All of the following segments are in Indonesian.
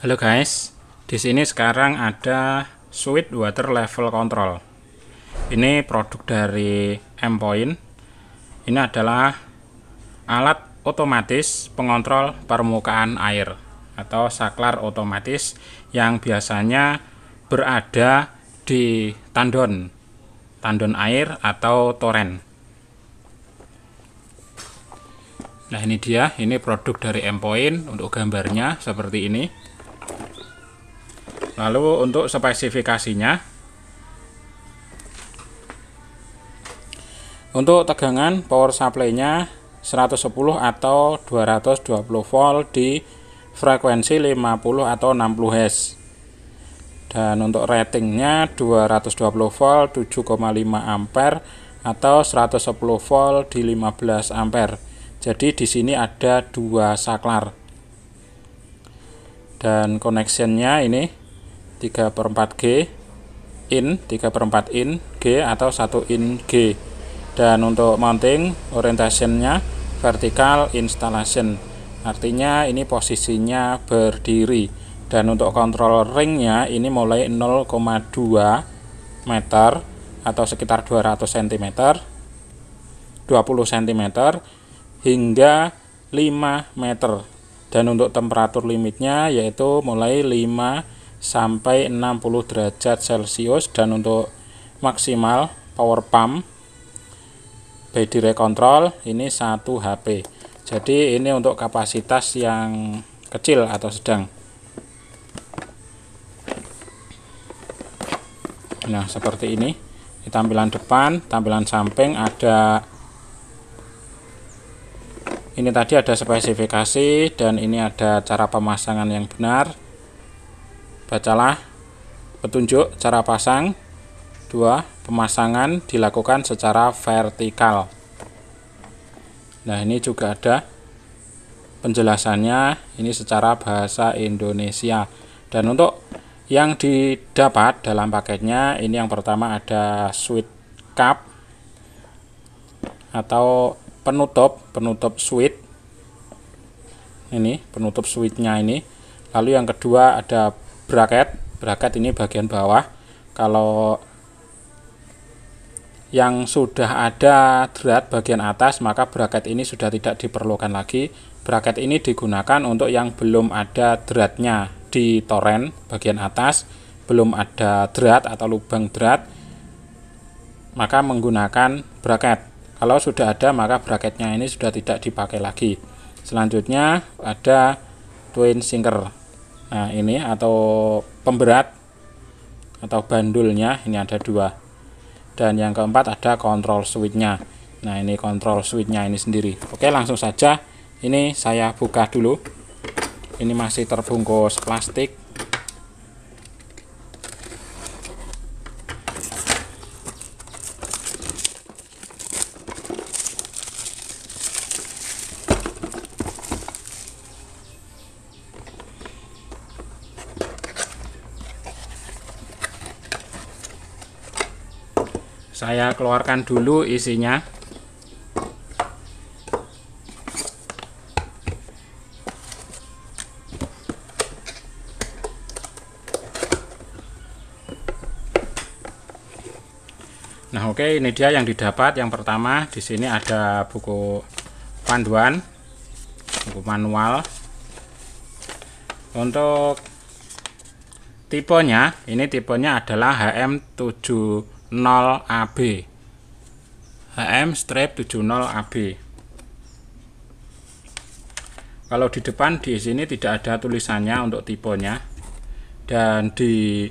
Halo guys, di sini sekarang ada switch water level control. Ini produk dari M-Point. Ini adalah alat otomatis pengontrol permukaan air atau saklar otomatis yang biasanya berada di tandon air atau toren. Nah ini dia, ini produk dari M-Point. Untuk gambarnya seperti ini. Lalu untuk spesifikasinya, untuk tegangan power supply-nya 110 atau 220 volt di frekuensi 50 atau 60 Hz. Dan untuk ratingnya 220 volt 7,5 ampere atau 110 volt di 15 ampere. Jadi di sini ada dua saklar. Dan connectionnya ini 3/4 G in, 3/4 in G atau 1 in G. Dan untuk mounting orientationnya vertical installation, artinya ini posisinya berdiri. Dan untuk control ringnya ini mulai 0,2 meter atau sekitar 200 cm 20 cm hingga 5 meter. Dan untuk temperatur limitnya yaitu mulai 5 sampai 60 derajat Celcius. Dan untuk maksimal power pump by direct control ini 1 HP. Jadi ini untuk kapasitas yang kecil atau sedang. Nah seperti ini tampilan depan, tampilan samping ada. Ini tadi ada spesifikasi dan ini ada cara pemasangan yang benar. Bacalah petunjuk cara pasang. 2. Pemasangan dilakukan secara vertikal. Nah ini juga ada penjelasannya, ini secara bahasa Indonesia. Dan untuk yang didapat dalam paketnya, ini yang pertama ada switch cap atau penutup switch. Ini penutup switchnya ini. Lalu yang kedua ada bracket ini bagian bawah. Kalau yang sudah ada drat bagian atas, maka bracket ini sudah tidak diperlukan lagi. Bracket ini digunakan untuk yang belum ada dratnya di toren bagian atas, belum ada drat atau lubang drat, maka menggunakan bracket. Kalau sudah ada, maka bracketnya ini sudah tidak dipakai lagi. Selanjutnya ada twin sinker. Nah ini atau pemberat atau bandulnya, ini ada 2. Dan yang keempat ada kontrol switchnya. Nah ini kontrol switchnya ini sendiri. Oke, langsung saja ini saya buka dulu. Ini masih terbungkus plastik. Saya keluarkan dulu isinya. Nah, oke, ini dia yang didapat. Yang pertama, di sini ada buku panduan, buku manual. Untuk tipenya, ini tipenya adalah HM70AB. HM-70AB. Kalau di depan di sini tidak ada tulisannya untuk tipenya. Dan di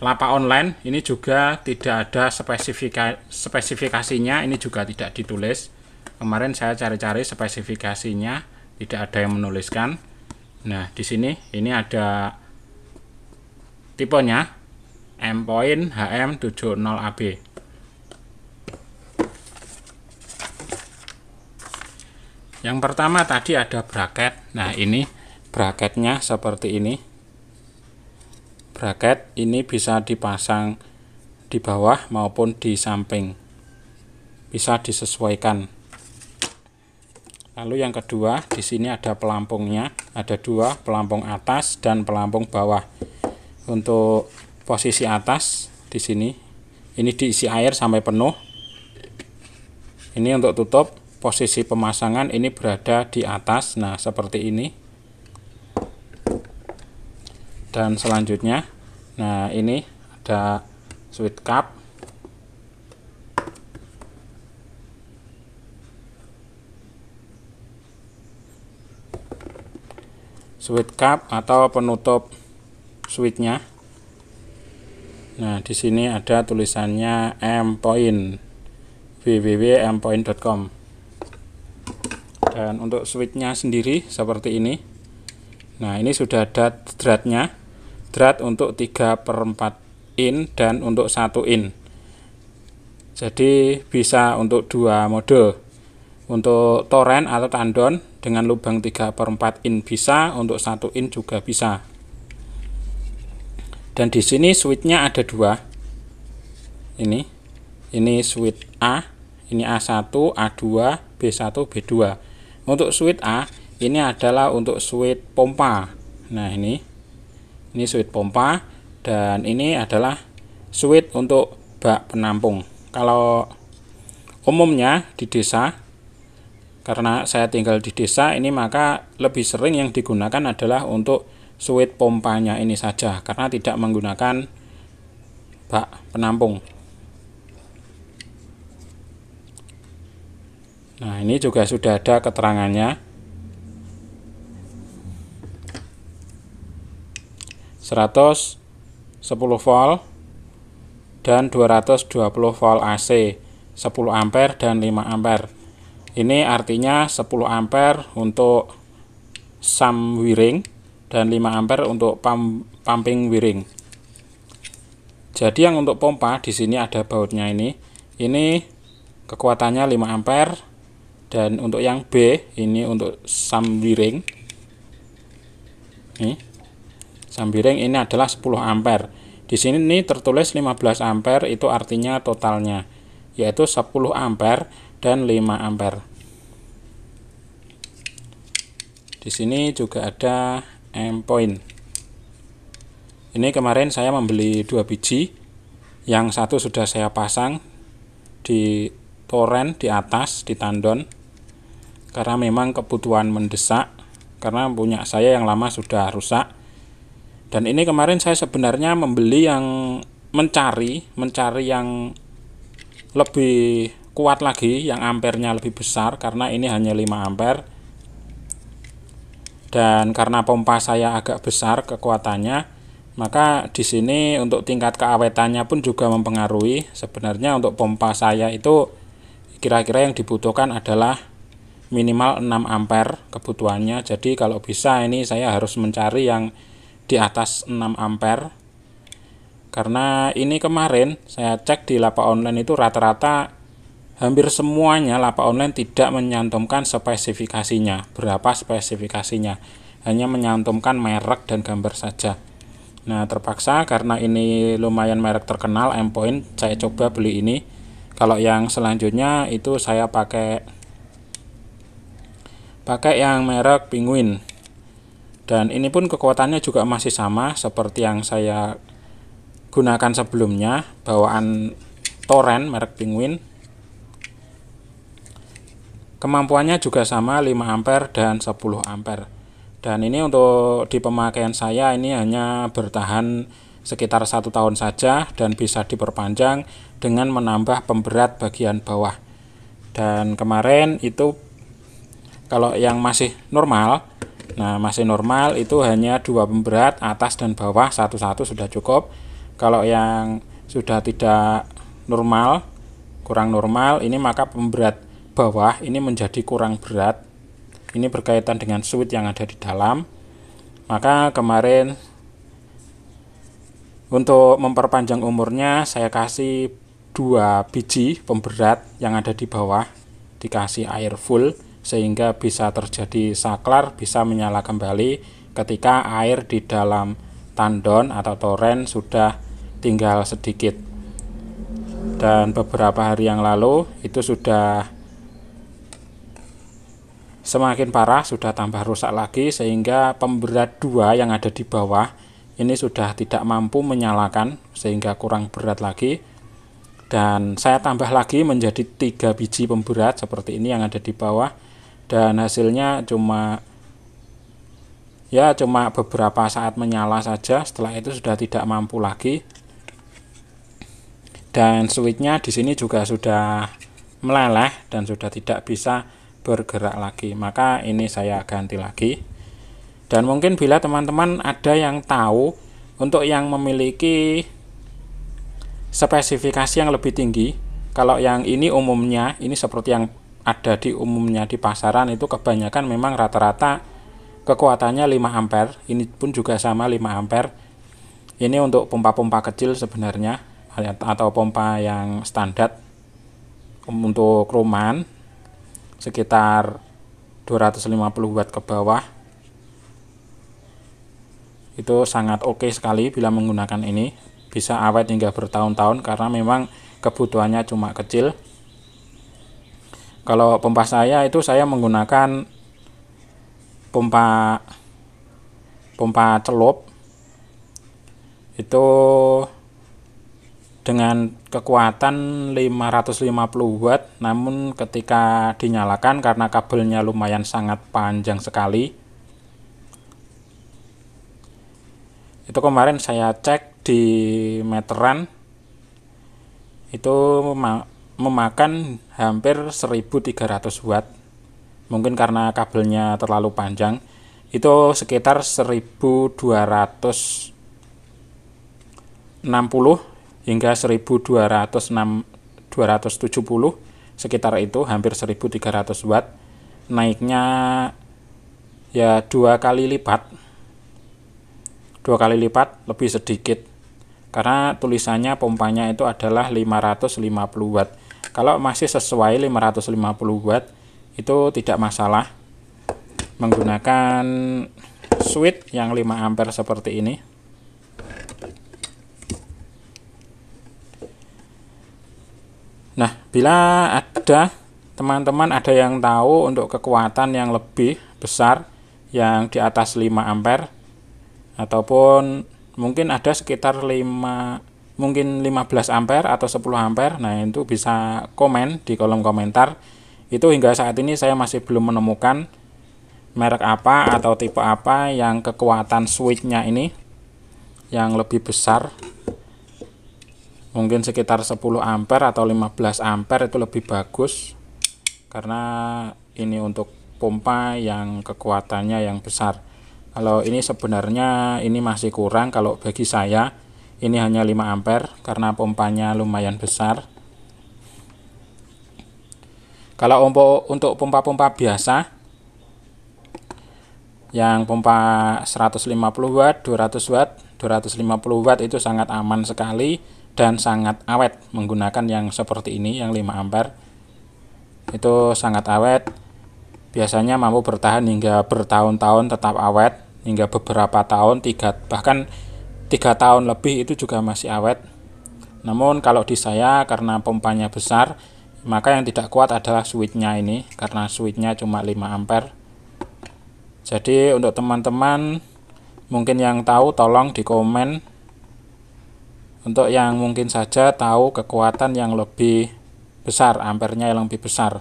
lapak online ini juga tidak ada spesifikasinya, ini juga tidak ditulis. Kemarin saya cari-cari spesifikasinya, tidak ada yang menuliskan. Nah, di sini ini ada tipenya M-Point HM70AB. Yang pertama tadi ada bracket. Nah, ini bracketnya seperti ini. Bracket ini bisa dipasang di bawah maupun di samping, bisa disesuaikan. Lalu yang kedua, di sini ada pelampungnya, ada dua, pelampung atas dan pelampung bawah. Untuk posisi atas di sini, ini diisi air sampai penuh. Ini untuk tutup. Posisi pemasangan ini berada di atas, nah seperti ini. Dan selanjutnya, nah ini ada switch cap. Switch cap atau penutup switchnya. Nah, di sini ada tulisannya M-Point, www.mpoint.com. Dan untuk switchnya sendiri seperti ini. Nah, ini sudah ada dratnya, drat untuk 3/4 in dan untuk 1 in. Jadi bisa untuk dua mode, untuk toren atau tandon dengan lubang 3/4 in bisa, untuk 1 in juga bisa. Dan di sini switchnya ada dua. Ini switch A, ini A1, A2, B1, B2. Untuk switch A ini adalah untuk switch pompa. Nah, ini switch pompa, dan ini adalah switch untuk bak penampung. Kalau umumnya di desa, karena saya tinggal di desa ini, maka lebih sering yang digunakan adalah untuk switch pompanya ini saja, karena tidak menggunakan bak penampung. Nah, ini juga sudah ada keterangannya. 110 volt dan 220 volt AC, 10 ampere dan 5 ampere. Ini artinya 10 ampere untuk sump wiring dan 5 ampere untuk pumping wiring. Jadi yang untuk pompa di sini ada bautnya ini. Ini kekuatannya 5 ampere. Dan untuk yang B ini untuk sump wiring. Nih, sump wiring ini adalah 10 ampere. Di sini ini tertulis 15 ampere, itu artinya totalnya yaitu 10 ampere dan 5 ampere. Di sini juga ada M-Point. Ini kemarin saya membeli 2 biji. Yang satu sudah saya pasang di toren di atas, di tandon, karena memang kebutuhan mendesak, karena punya saya yang lama sudah rusak. Dan ini kemarin saya sebenarnya membeli yang mencari yang lebih kuat lagi, yang ampernya lebih besar, karena ini hanya 5 ampere. Dan karena pompa saya agak besar kekuatannya, maka di sini untuk tingkat keawetannya pun juga mempengaruhi. Sebenarnya untuk pompa saya itu kira-kira yang dibutuhkan adalah minimal 6 ampere kebutuhannya. Jadi kalau bisa ini saya harus mencari yang di atas 6 ampere. Karena ini kemarin saya cek di lapak online itu rata-rata hampir semuanya lapak online tidak menyantumkan spesifikasinya. Berapa spesifikasinya? Hanya menyantumkan merek dan gambar saja. Nah, terpaksa karena ini lumayan merek terkenal, M-Point, saya coba beli ini. Kalau yang selanjutnya itu saya pakai yang merek Penguin. Dan ini pun kekuatannya juga masih sama seperti yang saya gunakan sebelumnya, bawaan toren merek Penguin. Kemampuannya juga sama, 5 ampere dan 10 ampere. Dan ini untuk di pemakaian saya ini hanya bertahan sekitar 1 tahun saja, dan bisa diperpanjang dengan menambah pemberat bagian bawah. Dan kemarin itu kalau yang masih normal, nah masih normal itu hanya 2 pemberat, atas dan bawah, satu-satu sudah cukup. Kalau yang sudah tidak normal, kurang normal, ini maka pemberat bawah ini menjadi kurang berat. Ini berkaitan dengan switch yang ada di dalam. Maka kemarin untuk memperpanjang umurnya saya kasih 2 biji pemberat yang ada di bawah, dikasih air full sehingga bisa terjadi saklar, bisa menyala kembali ketika air di dalam tandon atau toren sudah tinggal sedikit. Dan beberapa hari yang lalu itu sudah semakin parah, sudah tambah rusak lagi, sehingga pemberat 2 yang ada di bawah ini sudah tidak mampu menyalakan, sehingga kurang berat lagi. Dan saya tambah lagi menjadi 3 biji pemberat seperti ini yang ada di bawah, dan hasilnya cuma beberapa saat menyala saja, setelah itu sudah tidak mampu lagi. Dan switchnya di sini juga sudah meleleh dan sudah tidak bisa bergerak lagi, maka ini saya ganti lagi. Dan mungkin bila teman-teman ada yang tahu untuk yang memiliki spesifikasi yang lebih tinggi, kalau yang ini umumnya, ini seperti yang ada di umumnya di pasaran, itu kebanyakan memang rata-rata kekuatannya 5 ampere, ini pun juga sama 5 ampere. Ini untuk pompa-pompa kecil sebenarnya, atau pompa yang standar untuk rumahan sekitar 250 watt ke bawah. Itu sangat oke sekali bila menggunakan ini, bisa awet hingga bertahun-tahun karena memang kebutuhannya cuma kecil. Kalau pompa saya itu saya menggunakan pompa celup, itu dengan kekuatan 550 watt, namun ketika dinyalakan karena kabelnya lumayan sangat panjang sekali, itu kemarin saya cek di meteran itu memakan hampir 1300 watt. Mungkin karena kabelnya terlalu panjang, itu sekitar 1260 hingga 1270, sekitar itu, hampir 1300 watt. Naiknya ya 2 kali lipat lebih sedikit, karena tulisannya pompanya itu adalah 550 watt. Kalau masih sesuai 550 watt itu tidak masalah menggunakan switch yang 5 ampere seperti ini. Nah, bila ada teman-teman ada yang tahu untuk kekuatan yang lebih besar, yang di atas 5 ampere, ataupun mungkin ada sekitar 15 ampere atau 10 ampere, nah itu bisa komen di kolom komentar. Itu hingga saat ini saya masih belum menemukan merek apa atau tipe apa yang kekuatan switchnya ini yang lebih besar. Mungkin sekitar 10 ampere atau 15 ampere itu lebih bagus, karena ini untuk pompa yang kekuatannya yang besar. Kalau ini sebenarnya ini masih kurang, kalau bagi saya ini hanya 5 ampere karena pompanya lumayan besar. Kalau untuk pompa-pompa biasa yang pompa 150 watt, 200 watt, 250 watt itu sangat aman sekali dan sangat awet menggunakan yang seperti ini, yang 5 ampere. Itu sangat awet, biasanya mampu bertahan hingga bertahun-tahun tetap awet, hingga beberapa tahun, bahkan 3 tahun lebih itu juga masih awet. Namun kalau di saya karena pompanya besar, maka yang tidak kuat adalah switchnya ini, karena switchnya cuma 5 ampere. Jadi untuk teman-teman mungkin yang tahu, tolong di komen untuk yang mungkin saja tahu kekuatan yang lebih besar, ampernya yang lebih besar.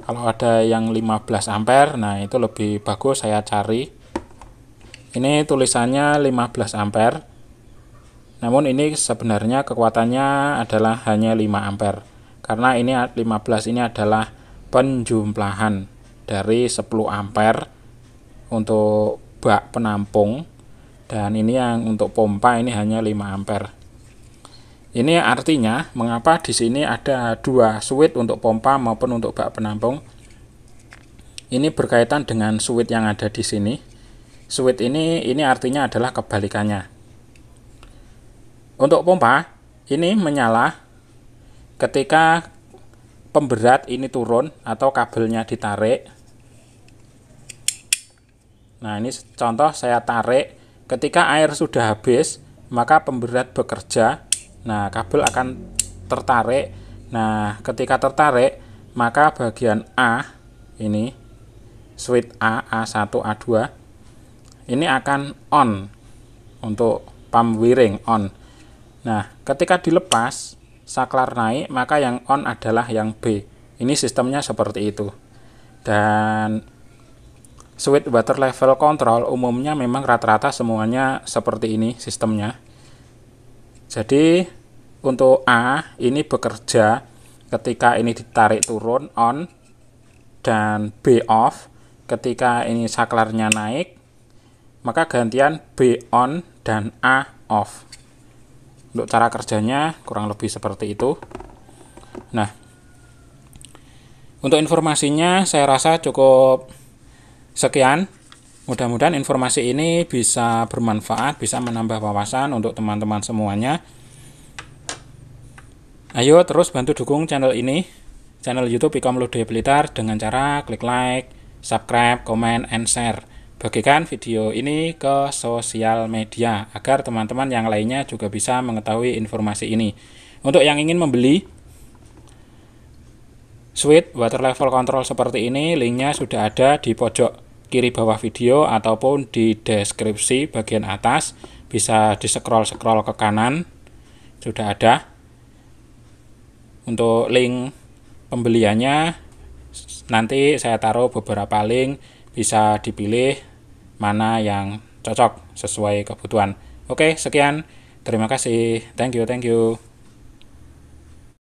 Kalau ada yang 15 ampere, nah itu lebih bagus, saya cari. Ini tulisannya 15 ampere, namun ini sebenarnya kekuatannya adalah hanya 5 ampere, karena ini 15 ini adalah penjumlahan dari 10 ampere untuk bak penampung, dan ini yang untuk pompa ini hanya 5 ampere. Ini artinya mengapa di sini ada 2 switch untuk pompa maupun untuk bak penampung. Ini berkaitan dengan switch yang ada di sini. Switch ini artinya adalah kebalikannya. Untuk pompa ini menyala ketika pemberat ini turun atau kabelnya ditarik. Nah, ini contoh saya tarik, ketika air sudah habis maka pemberat bekerja. Nah, kabel akan tertarik. Nah, ketika tertarik maka bagian A ini switch A1, A2 ini akan on untuk pump wiring on. Nah, ketika dilepas saklar naik, maka yang on adalah yang B. Ini sistemnya seperti itu. Dan switch water level control umumnya memang rata-rata semuanya seperti ini sistemnya. Jadi untuk A ini bekerja ketika ini ditarik turun on, dan B off ketika ini saklarnya naik, maka gantian B on dan A off. Untuk cara kerjanya kurang lebih seperti itu. Nah, untuk informasinya saya rasa cukup sekian. Mudah-mudahan informasi ini bisa bermanfaat, bisa menambah wawasan untuk teman-teman semuanya. Ayo terus bantu dukung channel ini, channel YouTube Ikom Lude Blitar, dengan cara klik like, subscribe, komen, and share. Bagikan video ini ke sosial media agar teman-teman yang lainnya juga bisa mengetahui informasi ini. Untuk yang ingin membeli switch water level control seperti ini, linknya sudah ada di pojok kiri bawah video ataupun di deskripsi bagian atas. Bisa di scroll ke kanan, sudah ada. Untuk link pembeliannya nanti saya taruh beberapa link, bisa dipilih mana yang cocok sesuai kebutuhan. Oke, sekian. Terima kasih. Thank you.